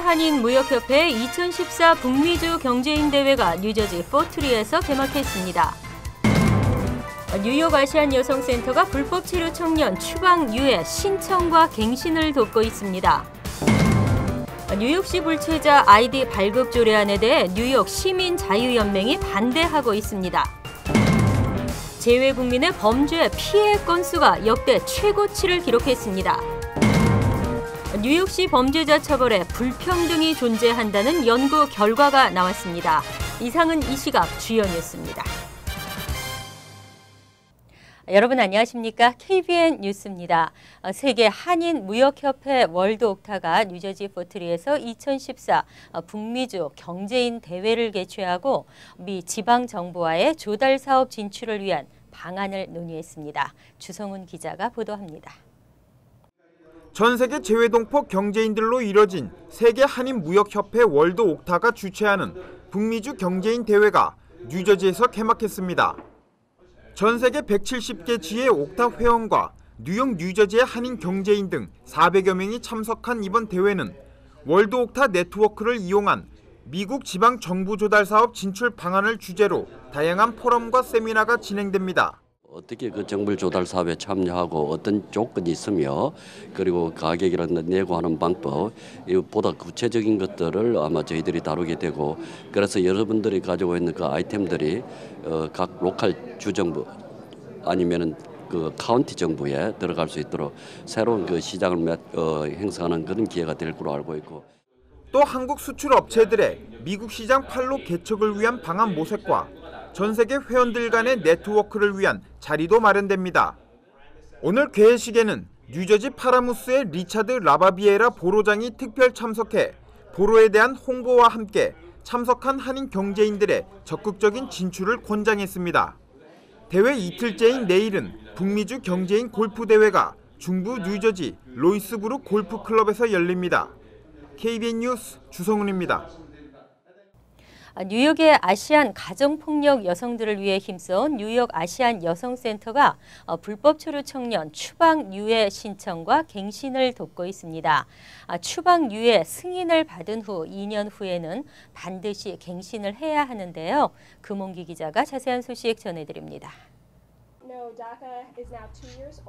세계한인무역협회 2014 북미주 경제인 대회가 뉴저지 포트리에서 개막했습니다. 뉴욕 아시안 여성센터가 불법 체류 청년 추방 유예 신청과 갱신을 돕고 있습니다. 뉴욕시 불체자 아이디 발급 조례안에 대해 뉴욕 시민자유연맹이 반대하고 있습니다. 재외국민의 범죄 피해 건수가 역대 최고치를 기록했습니다. 뉴욕시 범죄자 처벌에 불평등이 존재한다는 연구 결과가 나왔습니다. 이상은 이 시각 주요 뉴스입니다. 여러분 안녕하십니까? KBN 뉴스입니다. 세계 한인무역협회 월드옥타가 뉴저지 포트리에서 2014 북미주 경제인 대회를 개최하고 미 지방정부와의 조달사업 진출을 위한 방안을 논의했습니다. 주성훈 기자가 보도합니다. 전 세계 재외동포 경제인들로 이뤄진 세계 한인무역협회 월드옥타가 주최하는 북미주 경제인 대회가 뉴저지에서 개막했습니다. 전 세계 170개 지의 옥타 회원과 뉴욕, 뉴저지의 한인 경제인 등 400여 명이 참석한 이번 대회는 월드 옥타 네트워크를 이용한 미국 지방 정부 조달 사업 진출 방안을 주제로 다양한 포럼과 세미나가 진행됩니다. 어떻게 그 정부 조달 사업에 참여하고 어떤 조건이 있으며 그리고 가격이라든가 내고하는 방법 보다 구체적인 것들을 아마 저희들이 다루게 되고 그래서 여러분들이 가지고 있는 그 아이템들이 각 로컬 주정부 아니면은 그 카운티 정부에 들어갈 수 있도록 새로운 그 시장을 형성하는 그런 기회가 될 거로 알고 있고. 또 한국 수출 업체들의 미국 시장 판로 개척을 위한 방안 모색과 전 세계 회원들 간의 네트워크를 위한 자리도 마련됩니다. 오늘 개회식에는 뉴저지 파라무스의 리차드 라바비에라 보로장이 특별 참석해 보로에 대한 홍보와 함께 참석한 한인 경제인들의 적극적인 진출을 권장했습니다. 대회 이틀째인 내일은 북미주 경제인 골프 대회가 중부 뉴저지 로이스브루 골프클럽에서 열립니다. KBN 뉴스 주성훈입니다. 뉴욕의 아시안 가정폭력 여성들을 위해 힘써온 뉴욕 아시안 여성센터가 불법 체류 청년 추방 유예 신청과 갱신을 돕고 있습니다. 추방 유예 승인을 받은 후 2년 후에는 반드시 갱신을 해야 하는데요. 금홍기 기자가 자세한 소식 전해드립니다.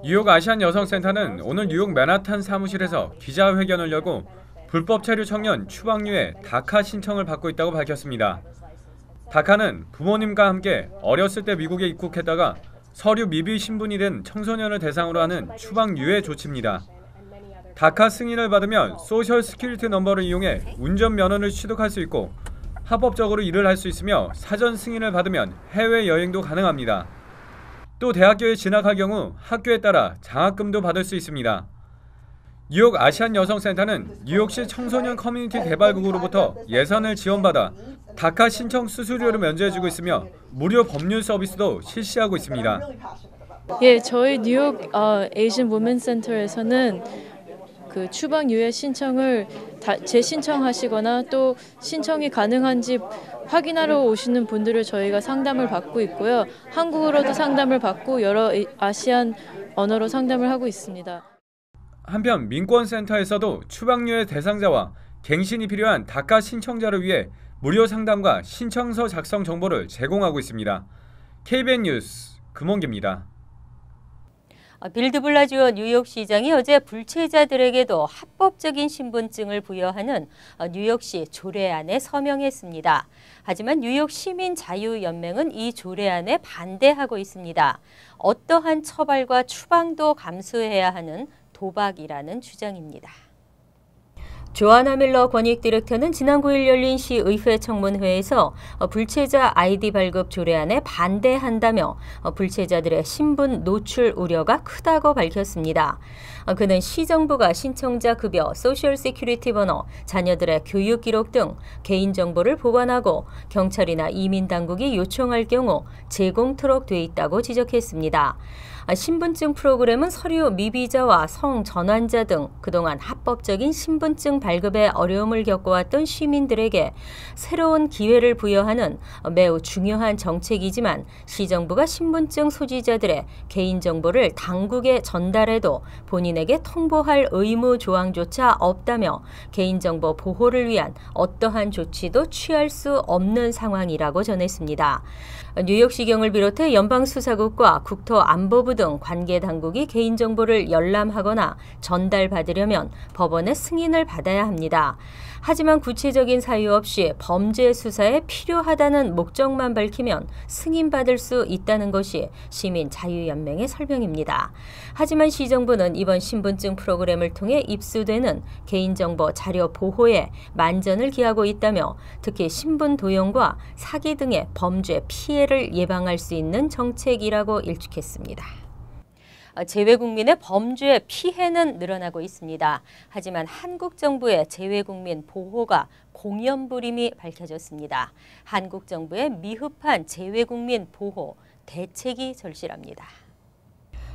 뉴욕 아시안 여성센터는 오늘 뉴욕 맨하탄 사무실에서 기자회견을 열고 불법 체류 청년 추방유예 다카 신청을 받고 있다고 밝혔습니다. 다카는 부모님과 함께 어렸을 때 미국에 입국했다가 서류 미비 신분이 된 청소년을 대상으로 하는 추방유예 조치입니다. 다카 승인을 받으면 소셜 스큐리티 넘버를 이용해 운전면허를 취득할 수 있고 합법적으로 일을 할 수 있으며 사전 승인을 받으면 해외여행도 가능합니다. 또 대학교에 진학할 경우 학교에 따라 장학금도 받을 수 있습니다. 뉴욕 아시안 여성센터는 뉴욕시 청소년 커뮤니티 개발국으로부터 예산을 지원받아 다카 신청 수수료를 면제해주고 있으며 무료 법률 서비스도 실시하고 있습니다. 예, 저희 뉴욕 에이전 우먼 센터에서는 그 추방 유예 신청을 재신청하시거나 또 신청이 가능한지 확인하러 오시는 분들을 저희가 상담을 받고 있고요. 한국어로도 상담을 받고 여러 아시안 언어로 상담을 하고 있습니다. 한편 민권센터에서도 추방유예 대상자와 갱신이 필요한 다카 신청자를 위해 무료 상담과 신청서 작성 정보를 제공하고 있습니다. KBN 뉴스 금홍기입니다. 빌드 블라지오 뉴욕시장이 어제 불체자들에게도 합법적인 신분증을 부여하는 뉴욕시 조례안에 서명했습니다. 하지만 뉴욕 시민자유연맹은 이 조례안에 반대하고 있습니다. 어떠한 처벌과 추방도 감수해야 하는 도박이라는 주장입니다. 조아나 밀러 권익 디렉터는 지난 9일 열린 시의회 청문회에서 불체자 아이디 발급 조례안에 반대한다며 불체자들의 신분 노출 우려가 크다고 밝혔습니다. 그는 시정부가 신청자 급여, 소셜 시큐리티 번호, 자녀들의 교육 기록 등 개인정보를 보관하고 경찰이나 이민당국이 요청할 경우 제공토록 돼 있다고 지적했습니다. 신분증 프로그램은 서류 미비자와 성전환자 등 그동안 합법적인 신분증 발급에 어려움을 겪어왔던 시민들에게 새로운 기회를 부여하는 매우 중요한 정책이지만 시정부가 신분증 소지자들의 개인정보를 당국에 전달해도 본인에게 통보할 의무 조항조차 없다며 개인정보 보호를 위한 어떠한 조치도 취할 수 없는 상황이라고 전했습니다. 뉴욕시경을 비롯해 연방수사국과 국토안보부 등 관계 당국이 개인정보를 열람하거나 전달받으려면 법원의 승인을 받아야 합니다. 하지만 구체적인 사유 없이 범죄 수사에 필요하다는 목적만 밝히면 승인받을 수 있다는 것이 시민자유연맹의 설명입니다. 하지만 시정부는 이번 신분증 프로그램을 통해 입수되는 개인정보 자료 보호에 만전을 기하고 있다며 특히 신분 도용과 사기 등의 범죄 피해를 예방할 수 있는 정책이라고 일축했습니다. 재외국민의 범죄 피해는 늘어나고 있습니다. 하지만 한국 정부의 재외국민 보호가 공연불임이 밝혀졌습니다. 한국 정부의 미흡한 재외국민 보호 대책이 절실합니다.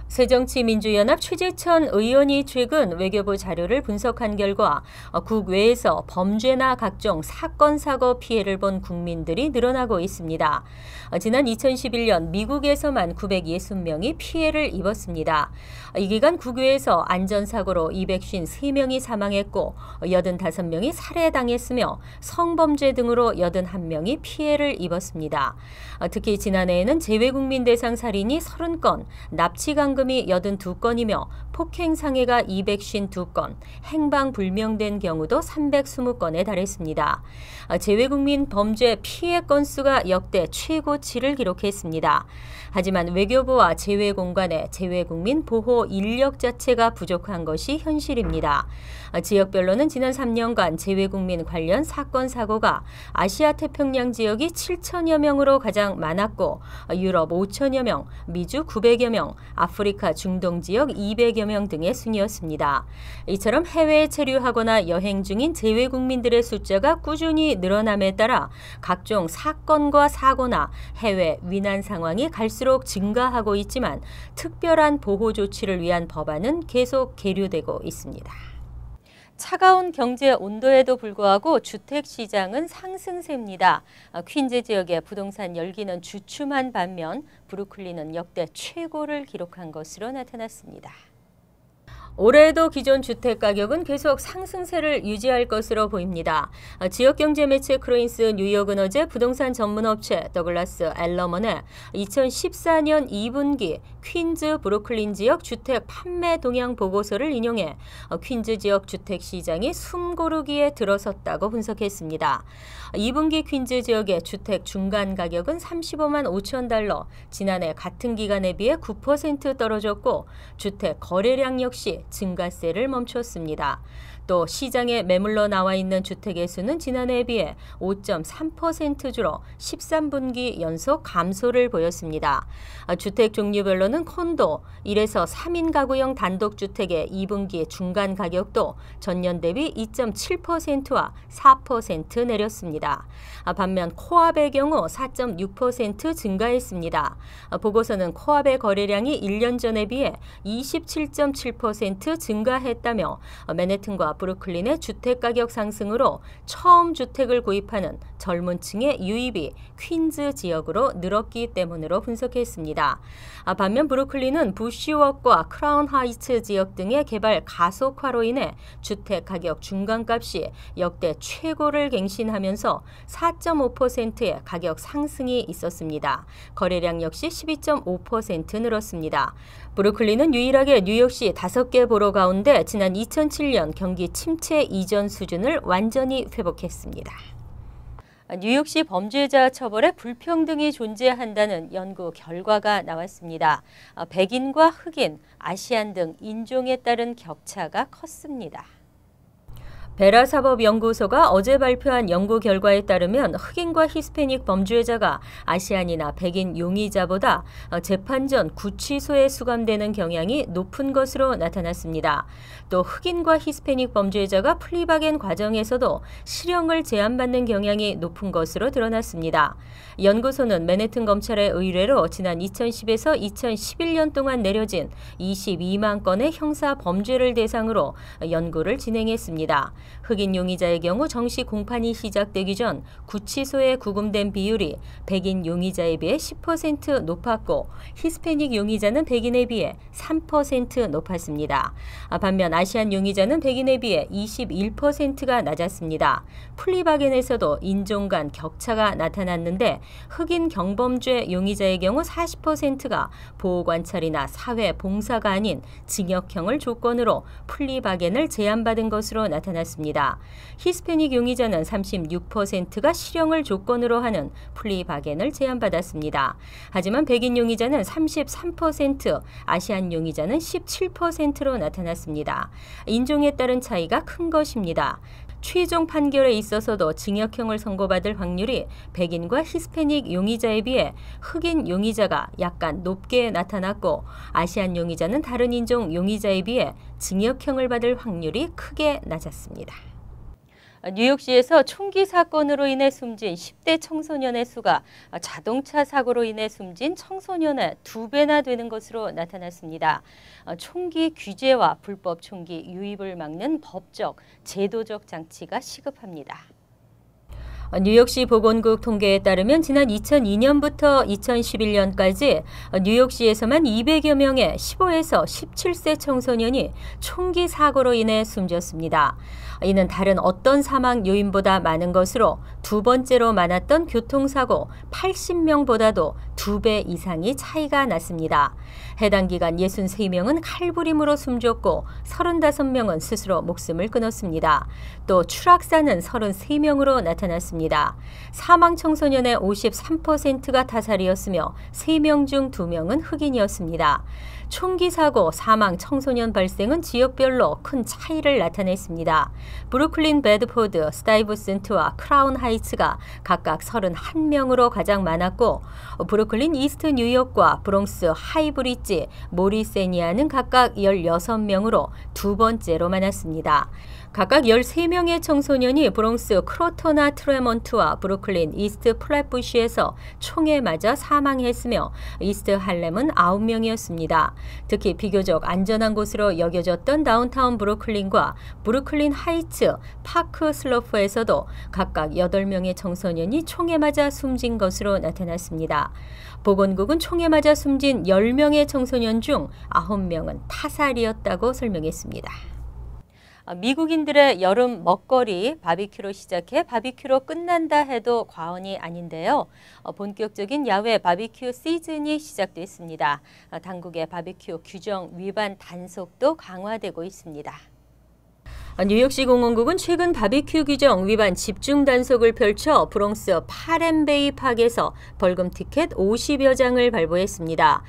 새정치민주연합 최재천 의원이 최근 외교부 자료를 분석한 결과 국외에서 범죄나 각종 사건, 사고 피해를 본 국민들이 늘어나고 있습니다. 지난 2011년 미국에서만 960명이 피해를 입었습니다. 이 기간 국외에서 안전사고로 253명이 사망했고 85명이 살해당했으며 성범죄 등으로 81명이 피해를 입었습니다. 특히 지난해에는 재외국민 대상 살인이 30건, 납치강금이 82건이며 폭행상해가 252건, 행방불명된 경우도 320건에 달했습니다. 재외국민 범죄 피해 건수가 역대 최고치를 기록했습니다. 하지만 외교부와 재외공관의 재외국민 보호 인력 자체가 부족한 것이 현실입니다. 지역별로는 지난 3년간 재외국민 관련 사건, 사고가 아시아 태평양 지역이 7천여 명으로 가장 많았고 유럽 5천여 명, 미주 900여 명, 아프리카 중동 지역 200여 명 등의 순이었습니다. 이처럼 해외에 체류하거나 여행 중인 재외국민들의 숫자가 꾸준히 늘어남에 따라 각종 사건과 사고나 해외 위난 상황이 갈수록 증가하고 있지만 특별한 보호 조치를 위한 법안은 계속 계류되고 있습니다. 차가운 경제 온도에도 불구하고 주택시장은 상승세입니다. 퀸즈 지역의 부동산 열기는 주춤한 반면 브루클린은 역대 최고를 기록한 것으로 나타났습니다. 올해에도 기존 주택 가격은 계속 상승세를 유지할 것으로 보입니다. 지역경제 매체 크로인스 뉴욕은 어제 부동산 전문업체 더글라스 앨러먼의 2014년 2분기 퀸즈 브루클린 지역 주택 판매 동향 보고서를 인용해 퀸즈 지역 주택 시장이 숨고르기에 들어섰다고 분석했습니다. 2분기 퀸즈 지역의 주택 중간 가격은 35만 5천 달러, 지난해 같은 기간에 비해 9% 떨어졌고 주택 거래량 역시 증가세를 멈췄습니다. 또 시장에 매물로 나와 있는 주택의 수는 지난해에 비해 5.3% 줄어 13분기 연속 감소를 보였습니다. 주택 종류별로는 콘도, 1에서 3인 가구형 단독주택의 2분기 중간 가격도 전년 대비 2.7%와 4% 내렸습니다. 반면 코압의 경우 4.6% 증가했습니다. 보고서는 코압의 거래량이 1년 전에 비해 27.7% 증가했다며 맨해튼과 브루클린의 주택가격 상승으로 처음 주택을 구입하는 젊은 층의 유입이 퀸즈 지역으로 늘었기 때문으로 분석했습니다. 반면 브루클린은 부시웍과 크라운 하이츠 지역 등의 개발 가속화로 인해 주택가격 중간값이 역대 최고를 갱신하면서 4.5%의 가격 상승이 있었습니다. 거래량 역시 12.5% 늘었습니다. 브루클린은 유일하게 뉴욕시 5개 보로 가운데 지난 2007년 경기 침체 이전 수준을 완전히 회복했습니다. 뉴욕시 범죄자 처벌에 불평등이 존재한다는 연구 결과가 나왔습니다. 백인과 흑인, 아시안 등 인종에 따른 격차가 컸습니다. 베라사법연구소가 어제 발표한 연구 결과에 따르면 흑인과 히스패닉 범죄자가 아시안이나 백인 용의자보다 재판 전 구치소에 수감되는 경향이 높은 것으로 나타났습니다. 또 흑인과 히스패닉 범죄자가 플리바겐 과정에서도 실형을 제한받는 경향이 높은 것으로 드러났습니다. 연구소는 맨해튼 검찰의 의뢰로 지난 2010에서 2011년 동안 내려진 22만 건의 형사 범죄를 대상으로 연구를 진행했습니다. 흑인 용의자의 경우 정식 공판이 시작되기 전 구치소에 구금된 비율이 백인 용의자에 비해 10% 높았고 히스패닉 용의자는 백인에 비해 3% 높았습니다. 반면 아시안 용의자는 백인에 비해 21%가 낮았습니다. 플리바겐에서도 인종 간 격차가 나타났는데 흑인 경범죄 용의자의 경우 40%가 보호관찰이나 사회봉사가 아닌 징역형을 조건으로 플리바겐을 제한받은 것으로 나타났습니다. 히스패닉 용의자는 36%가 실형을 조건으로 하는 플리바겐을 제한받았습니다. 하지만 백인 용의자는 33%, 아시안 용의자는 17%로 나타났습니다. 인종에 따른 차이가 큰 것입니다. 최종 판결에 있어서도 징역형을 선고받을 확률이 백인과 히스패닉 용의자에 비해 흑인 용의자가 약간 높게 나타났고 아시안 용의자는 다른 인종 용의자에 비해 징역형을 받을 확률이 크게 낮았습니다. 뉴욕시에서 총기 사건으로 인해 숨진 10대 청소년의 수가 자동차 사고로 인해 숨진 청소년의 2배나 되는 것으로 나타났습니다. 총기 규제와 불법 총기 유입을 막는 법적, 제도적 장치가 시급합니다. 뉴욕시 보건국 통계에 따르면 지난 2002년부터 2011년까지 뉴욕시에서만 200여 명의 15에서 17세 청소년이 총기 사고로 인해 숨졌습니다. 이는 다른 어떤 사망 요인보다 많은 것으로 두 번째로 많았던 교통사고 80명보다도 2배 이상이 차이가 났습니다. 해당 기간 63명은 칼부림으로 숨졌고 35명은 스스로 목숨을 끊었습니다. 또 추락사는 33명으로 나타났습니다. 사망 청소년의 53%가 타살이었으며 3명 중 2명은 흑인이었습니다. 총기 사고, 사망 청소년 발생은 지역별로 큰 차이를 나타냈습니다. 브루클린 베드포드, 스타이브센트와 크라운 하이츠가 각각 31명으로 가장 많았고 브루클린 이스트 뉴욕과 브롱스 하이브리지, 모리세니아는 각각 16명으로 두 번째로 많았습니다. 각각 13명의 청소년이 브롱스 크로토나 트레몬트와 브루클린 이스트 플랫부시에서 총에 맞아 사망했으며 이스트 할렘은 9명이었습니다. 특히 비교적 안전한 곳으로 여겨졌던 다운타운 브루클린과 브루클린 하이츠, 파크 슬로프에서도 각각 8명의 청소년이 총에 맞아 숨진 것으로 나타났습니다. 보건국은 총에 맞아 숨진 10명의 청소년 중 9명은 타살이었다고 설명했습니다. 미국인들의 여름 먹거리 바비큐로 시작해 바비큐로 끝난다 해도 과언이 아닌데요. 본격적인 야외 바비큐 시즌이 시작됐습니다. 당국의 바비큐 규정 위반 단속도 강화되고 있습니다. 뉴욕시 공원국은 최근 바비큐 규정 위반 집중 단속을 펼쳐 브롱스 파렘베이 팍에서 벌금 티켓 50여 장을 발부했습니다.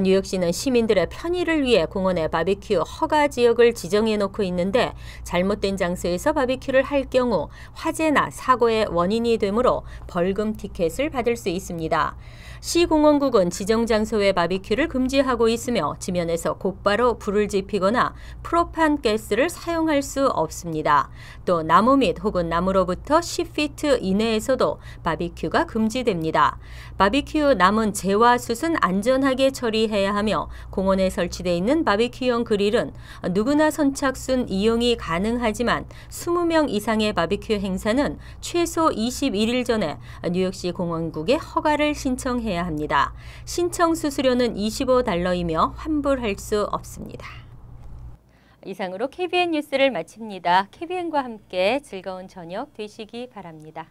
뉴욕시는 시민들의 편의를 위해 공원에 바비큐 허가 지역을 지정해 놓고 있는데 잘못된 장소에서 바비큐를 할 경우 화재나 사고의 원인이 되므로 벌금 티켓을 받을 수 있습니다. 시 공원국은 지정 장소의 바비큐를 금지하고 있으며 지면에서 곧바로 불을 지피거나 프로판 가스를 사용할 수 없습니다. 또 나무 밑 혹은 나무로부터 10피트 이내에서도 바비큐가 금지됩니다. 바비큐 남은 재와 숯은 안전하게 처리해야 하며 공원에 설치되어 있는 바비큐용 그릴은 누구나 선착순 이용이 가능하지만 20명 이상의 바비큐 행사는 최소 21일 전에 뉴욕시 공원국에 허가를 신청해야 합니다. 신청 수수료는 $25이며 환불할 수 없습니다. 이상으로 KBN 뉴스를 마칩니다. KBN과 함께 즐거운 저녁 되시기 바랍니다.